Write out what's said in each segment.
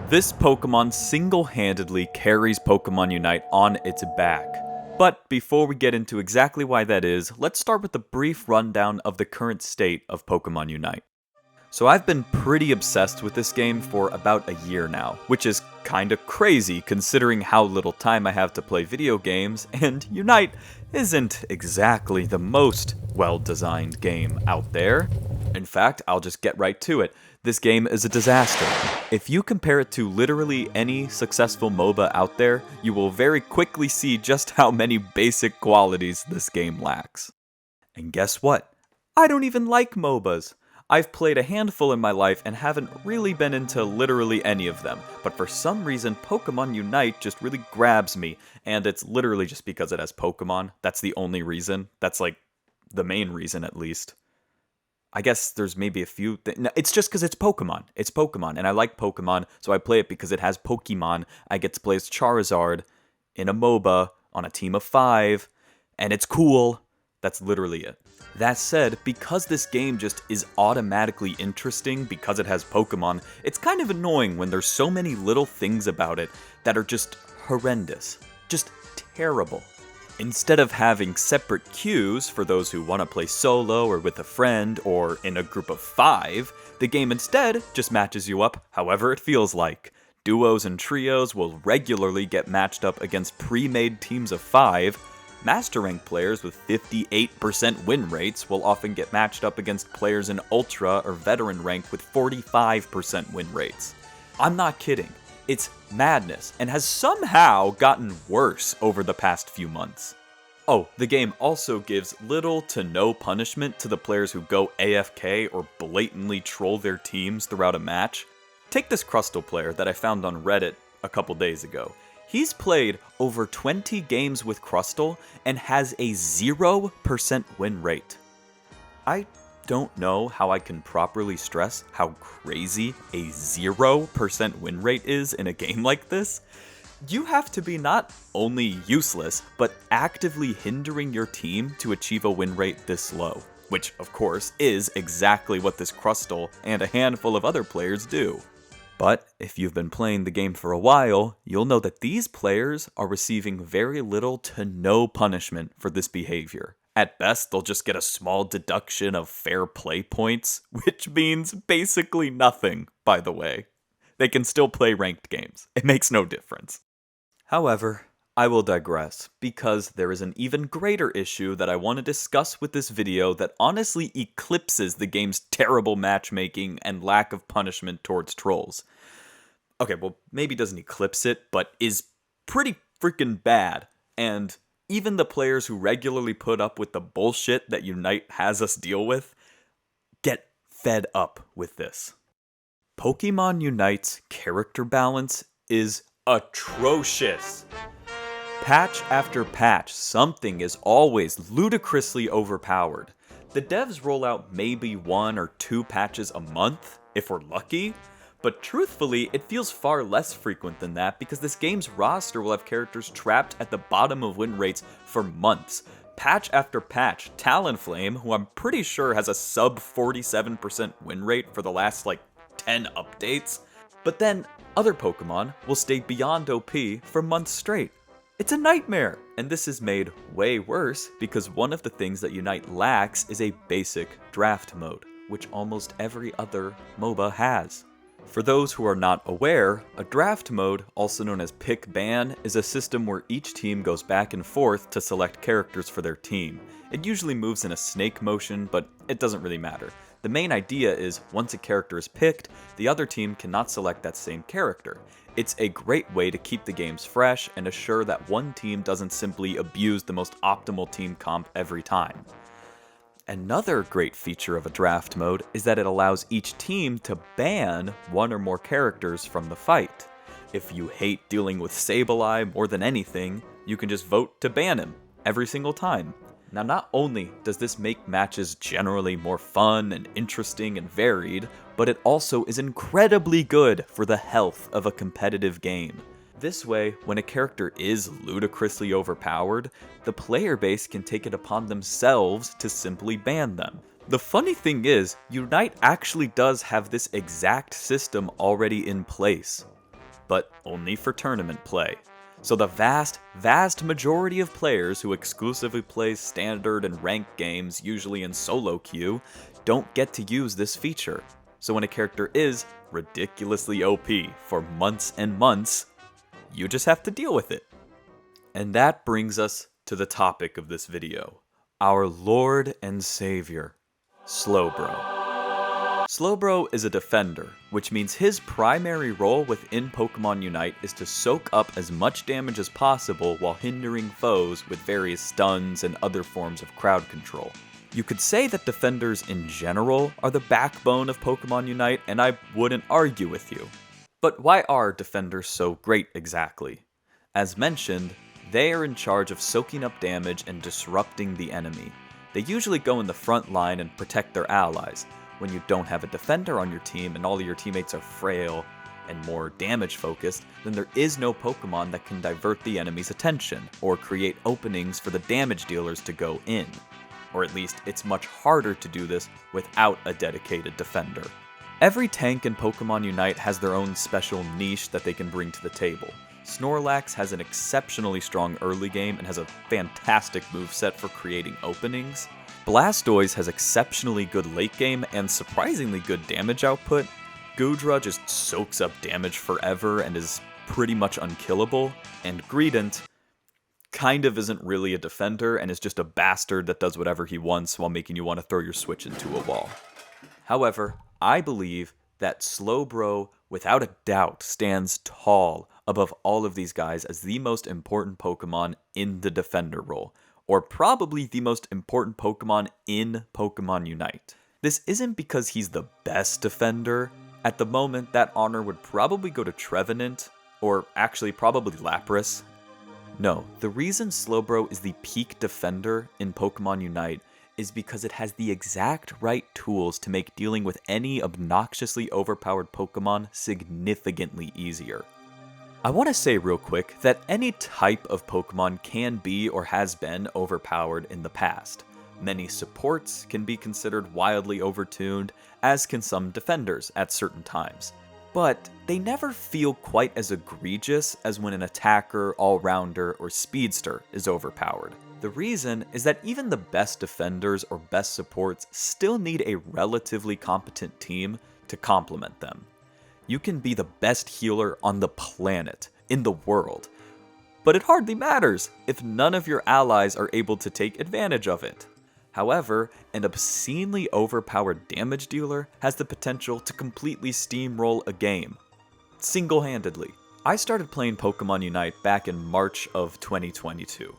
This Pokemon single-handedly carries Pokemon Unite on its back. But before we get into exactly why that is, let's start with a brief rundown of the current state of Pokemon Unite. So I've been pretty obsessed with this game for about a year now, which is kinda crazy considering how little time I have to play video games, and Unite isn't exactly the most well-designed game out there. In fact, I'll just get right to it. This game is a disaster. If you compare it to literally any successful MOBA out there, you will very quickly see just how many basic qualities this game lacks. And guess what? I don't even like MOBAs. I've played a handful in my life and haven't really been into literally any of them, but for some reason Pokemon Unite just really grabs me, and it's literally just because it has Pokemon. That's the only reason. That's like the main reason at least. I guess there's maybe a few no, it's just because it's Pokemon. It's Pokemon, and I like Pokemon, so I play it because it has Pokemon. I get to play as Charizard in a MOBA on a team of 5, and it's cool. That's literally it. That said, because this game just is automatically interesting because it has Pokemon, it's kind of annoying when there's so many little things about it that are just horrendous. Just terrible. Instead of having separate queues for those who want to play solo or with a friend or in a group of 5, the game instead just matches you up however it feels like. Duos and trios will regularly get matched up against pre-made teams of 5. Master Rank players with 58% win rates will often get matched up against players in Ultra or Veteran rank with 45% win rates. I'm not kidding. It's madness, and has somehow gotten worse over the past few months. Oh, the game also gives little to no punishment to the players who go AFK or blatantly troll their teams throughout a match. Take this Crystal player that I found on Reddit a couple days ago. He's played over 20 games with Crystal and has a 0% win rate. I don't know how I can properly stress how crazy a 0% win rate is in a game like this. You have to be not only useless, but actively hindering your team to achieve a win rate this low. Which, of course, is exactly what this Crystal and a handful of other players do. But if you've been playing the game for a while, you'll know that these players are receiving very little to no punishment for this behavior. At best, they'll just get a small deduction of fair play points, which means basically nothing, by the way. They can still play ranked games. It makes no difference. However, I will digress, because there is an even greater issue that I want to discuss with this video that honestly eclipses the game's terrible matchmaking and lack of punishment towards trolls. Okay, well, maybe doesn't eclipse it, but is pretty freaking bad, and even the players who regularly put up with the bullshit that Unite has us deal with get fed up with this. Pokemon Unite's character balance is atrocious. Patch after patch, something is always ludicrously overpowered. The devs roll out maybe 1 or 2 patches a month, if we're lucky. But truthfully, it feels far less frequent than that because this game's roster will have characters trapped at the bottom of win rates for months. Patch after patch, Talonflame, who I'm pretty sure has a sub 47% win rate for the last 10 updates. But then, other Pokemon will stay beyond OP for months straight. It's a nightmare! And this is made way worse because one of the things that Unite lacks is a basic draft mode, which almost every other MOBA has. For those who are not aware, a draft mode, also known as pick ban, is a system where each team goes back and forth to select characters for their team. It usually moves in a snake motion, but it doesn't really matter. The main idea is, once a character is picked, the other team cannot select that same character. It's a great way to keep the games fresh and assure that one team doesn't simply abuse the most optimal team comp every time. Another great feature of a draft mode is that it allows each team to ban 1 or more characters from the fight. If you hate dealing with Sableye more than anything, you can just vote to ban him every single time. Now, not only does this make matches generally more fun and interesting and varied, but it also is incredibly good for the health of a competitive game. This way, when a character is ludicrously overpowered, the player base can take it upon themselves to simply ban them. The funny thing is, Unite actually does have this exact system already in place. but only for tournament play. So the vast majority of players who exclusively play standard and ranked games, usually in solo queue, don't get to use this feature. So when a character is ridiculously OP for months and months, you just have to deal with it. And that brings us to the topic of this video, our Lord and Savior, Slowbro. Slowbro is a defender, which means his primary role within Pokemon Unite is to soak up as much damage as possible while hindering foes with various stuns and other forms of crowd control. You could say that defenders in general are the backbone of Pokemon Unite, and I wouldn't argue with you. But why are defenders so great exactly? As mentioned, they are in charge of soaking up damage and disrupting the enemy. They usually go in the front line and protect their allies. When you don't have a defender on your team and all of your teammates are frail and more damage focused, then there is no Pokemon that can divert the enemy's attention or create openings for the damage dealers to go in. Or at least it's much harder to do this without a dedicated defender. Every tank in Pokemon Unite has their own special niche that they can bring to the table. Snorlax has an exceptionally strong early game and has a fantastic moveset for creating openings. Blastoise has exceptionally good late game and surprisingly good damage output. Goodra just soaks up damage forever and is pretty much unkillable. And Greedent kind of isn't really a defender and is just a bastard that does whatever he wants while making you want to throw your Switch into a wall. However, I believe that Slowbro, without a doubt, stands tall above all of these guys as the most important Pokemon in the defender role, or probably the most important Pokemon in Pokemon Unite. This isn't because he's the best defender. At the moment, that honor would probably go to Trevenant, or actually probably Lapras. No, the reason Slowbro is the peak defender in Pokemon Unite is because it has the exact right tools to make dealing with any obnoxiously overpowered Pokemon significantly easier. I want to say real quick that any type of Pokemon can be or has been overpowered in the past. Many supports can be considered wildly overtuned, as can some defenders at certain times. But they never feel quite as egregious as when an attacker, all-rounder, or speedster is overpowered. The reason is that even the best defenders or best supports still need a relatively competent team to complement them. You can be the best healer on the planet, in the world, but it hardly matters if none of your allies are able to take advantage of it. However, an obscenely overpowered damage dealer has the potential to completely steamroll a game, single-handedly. I started playing Pokemon Unite back in March of 2022,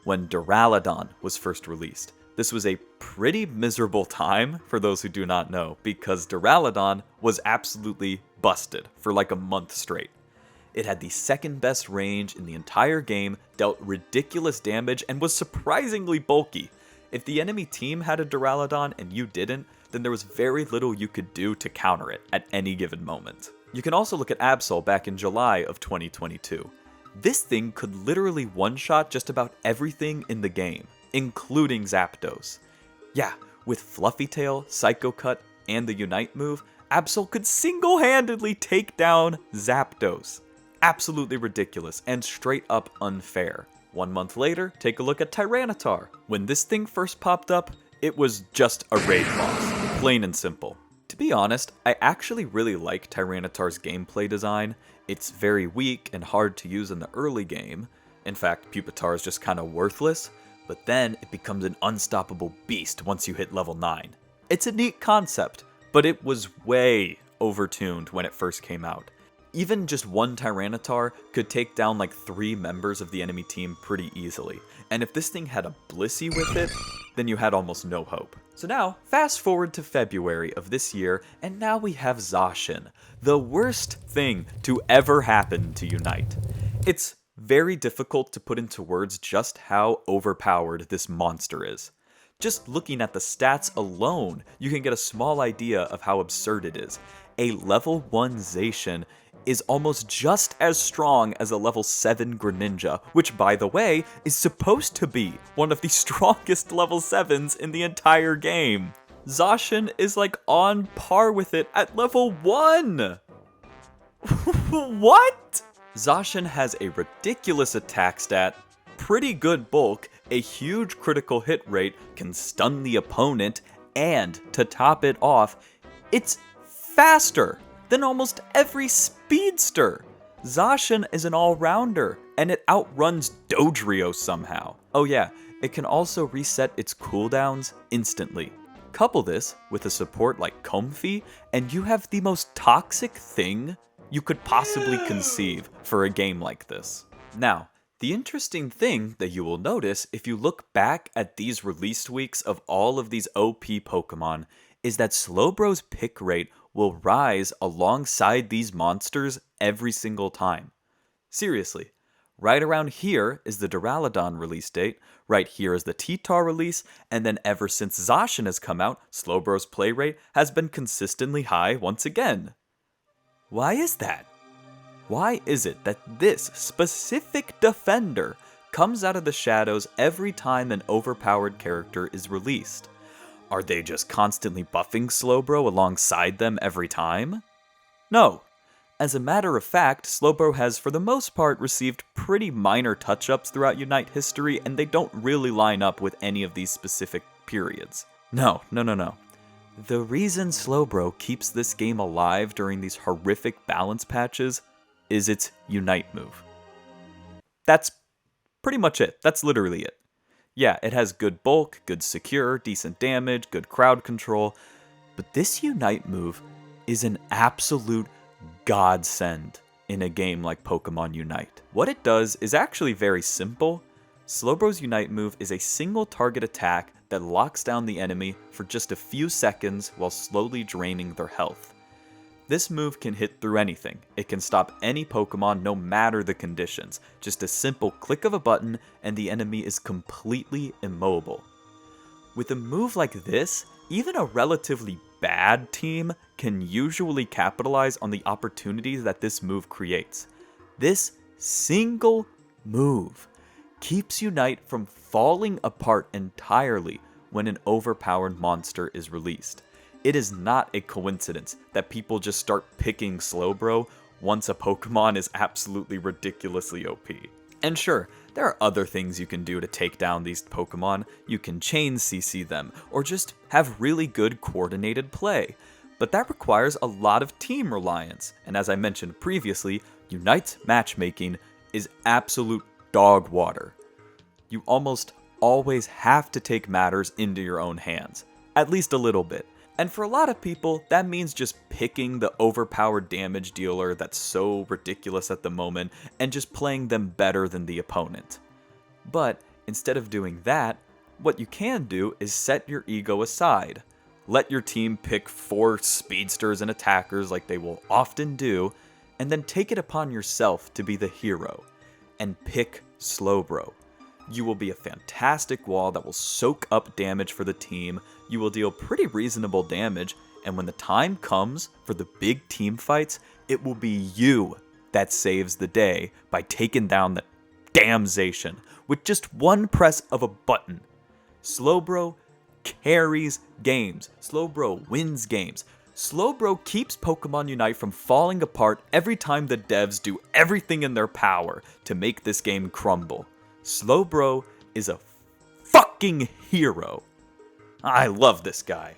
when Duraludon was first released. This was a pretty miserable time for those who do not know, because Duraludon was absolutely busted for like a month straight. It had the second best range in the entire game, dealt ridiculous damage, and was surprisingly bulky. If the enemy team had a Duraludon and you didn't, then there was very little you could do to counter it at any given moment. You can also look at Absol back in July of 2022. This thing could literally one-shot just about everything in the game, including Zapdos. Yeah, with Fluffy Tail, Psycho Cut, and the Unite move, Absol could single-handedly take down Zapdos. Absolutely ridiculous and straight up unfair. 1 month later, take a look at Tyranitar. When this thing first popped up, it was just a raid boss, plain and simple. To be honest, I actually really like Tyranitar's gameplay design. It's very weak and hard to use in the early game. In fact, Pupitar is just kind of worthless, but then it becomes an unstoppable beast once you hit level 9. It's a neat concept, but it was way overtuned when it first came out. Even just one Tyranitar could take down like 3 members of the enemy team pretty easily. And if this thing had a Blissey with it, then you had almost no hope. So now, fast forward to February of this year, and now we have Zacian, the worst thing to ever happen to Unite. It's very difficult to put into words just how overpowered this monster is. Just looking at the stats alone, you can get a small idea of how absurd it is. A level 1 Zacian is almost just as strong as a level 7 Greninja, which, by the way, is supposed to be one of the strongest level 7s in the entire game. Zacian is like on par with it at level 1! What? Zacian has a ridiculous attack stat, pretty good bulk, a huge critical hit rate, can stun the opponent, and to top it off, it's faster than almost every speedster. Zacian is an all-rounder, and it outruns Dodrio somehow. Oh yeah, it can also reset its cooldowns instantly. Couple this with a support like Comfy, and you have the most toxic thing you could possibly conceive for a game like this. Now, the interesting thing that you will notice if you look back at these released weeks of all of these OP Pokemon is that Slowbro's pick rate will rise alongside these monsters every single time. Seriously. Right around here is the Duraludon release date, right here is the T-Tar release, and then ever since Zacian has come out, Slowbro's play rate has been consistently high once again. Why is that? Why is it that this specific defender comes out of the shadows every time an overpowered character is released? Are they just constantly buffing Slowbro alongside them every time? No. As a matter of fact, Slowbro has for the most part received pretty minor touch-ups throughout Unite history, and they don't really line up with any of these specific periods. No. The reason Slowbro keeps this game alive during these horrific balance patches is its Unite move. That's pretty much it. That's literally it. Yeah, it has good bulk, good secure, decent damage, good crowd control, but this Unite move is an absolute godsend in a game like Pokemon Unite. What it does is actually very simple. Slowbro's Unite move is a single target attack that locks down the enemy for just a few seconds while slowly draining their health. This move can hit through anything. It can stop any Pokemon no matter the conditions. Just a simple click of a button and the enemy is completely immobile. With a move like this, even a relatively bad team can usually capitalize on the opportunities that this move creates. This single move keeps Unite from falling apart entirely when an overpowered monster is released. It is not a coincidence that people just start picking Slowbro once a Pokemon is absolutely ridiculously OP. And sure, there are other things you can do to take down these Pokemon. You can chain CC them, or just have really good coordinated play. But that requires a lot of team reliance, and as I mentioned previously, Unite's matchmaking is absolute dog water. You almost always have to take matters into your own hands, at least a little bit. And for a lot of people, that means just picking the overpowered damage dealer that's so ridiculous at the moment and just playing them better than the opponent. But instead of doing that, what you can do is set your ego aside. Let your team pick 4 speedsters and attackers like they will often do, and then take it upon yourself to be the hero, and pick Slowbro. You will be a fantastic wall that will soak up damage for the team, you will deal pretty reasonable damage, and when the time comes for the big team fights, it will be you that saves the day by taking down the damn Zacian with just one press of a button. Slowbro carries games. Slowbro wins games. Slowbro keeps Pokemon Unite from falling apart every time the devs do everything in their power to make this game crumble. Slowbro is a fucking hero. I love this guy.